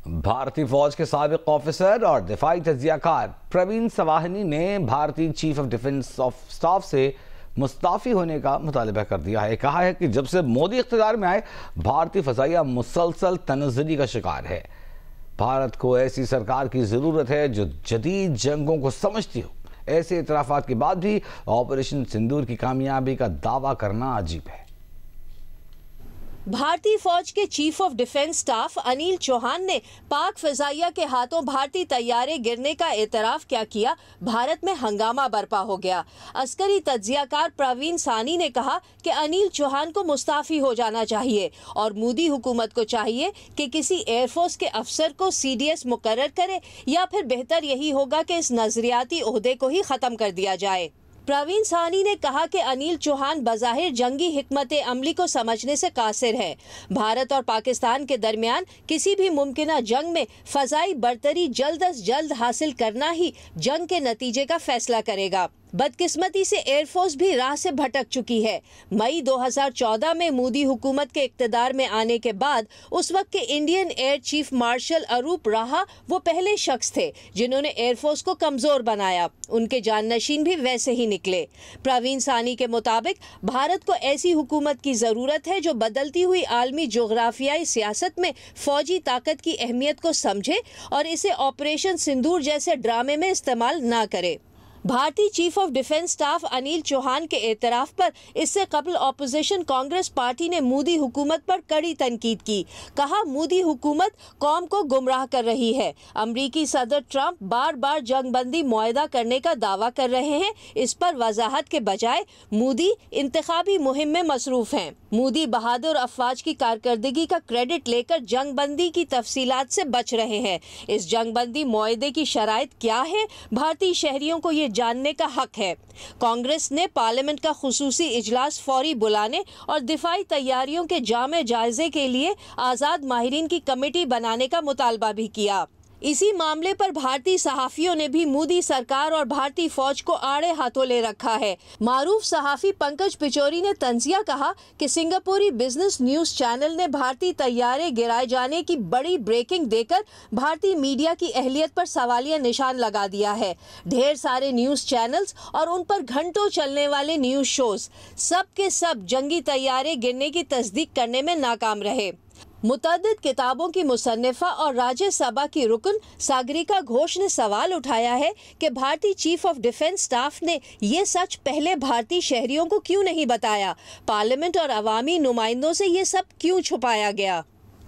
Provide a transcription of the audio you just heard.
भारतीय फौज के साबिक ऑफिसर और दिफाई तज्जियाकार प्रवीण सवाहनी ने भारतीय chief of defence of staff से मुस्ताफी होने का मुतालबा कर दिया है। कहा है कि जब से मोदी इख्तियार में आए, भारतीय फजाइया मुसलसल तनज़्ज़ुली का शिकार है। भारत को ऐसी सरकार की जरूरत है जो जदीद जंगों को समझती हो। ऐसे इतराफात के बाद भी ऑपरेशन सिंदूर की कामयाबी का दावा करना अजीब है। भारतीय फौज के chief of defence staff Anil Chauhan ने पाक फजाइया के हाथों भारतीय तैयारे गिरने का एतराफ क्या किया, भारत में हंगामा बरपा हो गया। अस्करी तज्जियाकार प्रवीण सानी ने कहा कि अनिल चौहान को मुस्ताफी हो जाना चाहिए और मोदी हुकूमत को चाहिए कि किसी एयरफोर्स के अफसर को CDS मुकर्रर करे, या फिर बेहतर यही होगा कि इस नजरियाती ओहदे को ही खत्म कर दिया जाए। प्रवीण सानी ने कहा कि अनिल चौहान बज़ाहिर जंगी हिकमत अमली को समझने से कासिर है। भारत और पाकिस्तान के दरमियान किसी भी मुमकिना जंग में फजाई बरतरी जल्द अज जल्द हासिल करना ही जंग के नतीजे का फैसला करेगा। बदकिस्मती से एयरफोर्स भी राह से भटक चुकी है। मई 2014 में मोदी हुकूमत के इक्तदार में आने के बाद उस वक्त के इंडियन एयर चीफ मार्शल अरूप राहा वो पहले शख्स थे जिन्होंने एयरफोर्स को कमजोर बनाया। उनके जाननशीन भी वैसे ही निकले। प्रवीण सानी के मुताबिक भारत को ऐसी हुकूमत की जरूरत है जो बदलती हुई आलमी जोग्राफियाई सियासत में फौजी ताकत की अहमियत को समझे और इसे ऑपरेशन सिंदूर जैसे ड्रामे में इस्तेमाल ना करे। भारतीय chief of defence staff Anil Chauhan के एतराफ पर इससे कबल ऑपोजिशन कांग्रेस पार्टी ने मोदी हुकूमत पर कड़ी तनकीद की। कहा, मोदी हुकूमत कौम को गुमराह कर रही है। अमरीकी सदर ट्रंप बार बार जंगबंदी मुआहदा करने का दावा कर रहे हैं। इस पर वजाहत के बजाय मोदी इंतखाबी मुहिम में मसरूफ हैं। मोदी बहादुर अफवाज की कारकर्दगी का क्रेडिट लेकर जंगबंदी की तफसीलात से बच रहे हैं। इस जंगबंदी मुआहदे की शराइत क्या है, भारतीय शहरियों को ये जानने का हक है। कांग्रेस ने पार्लियामेंट का खुसूसी इजलास फौरी बुलाने और दिफाई तैयारियों के जामे जायजे के लिए आज़ाद माहिरीन की कमेटी बनाने का मुतालबा भी किया। इसी मामले पर भारतीय सहाफियों ने भी मोदी सरकार और भारतीय फौज को आड़े हाथों ले रखा है। मारूफ सहाफी पंकज पिचोरी ने तंजिया कहा कि सिंगापुरी बिजनेस न्यूज चैनल ने भारतीय तैयारे गिराए जाने की बड़ी ब्रेकिंग देकर भारतीय मीडिया की अहलियत पर सवालिया निशान लगा दिया है। ढेर सारे न्यूज चैनल्स और उन पर घंटों चलने वाले न्यूज शोज सब के सब जंगी तैयारे गिरने की तस्दीक करने में नाकाम रहे। मुतअद्दिद किताबों की मुसन्निफा और राज्यसभा की रुकन सागरिका घोष ने सवाल उठाया है कि भारतीय चीफ ऑफ डिफेंस स्टाफ ने ये सच पहले भारतीय शहरियों को क्यों नहीं बताया। पार्लियामेंट और अवामी नुमाइंदों से ये सब क्यों छुपाया गया।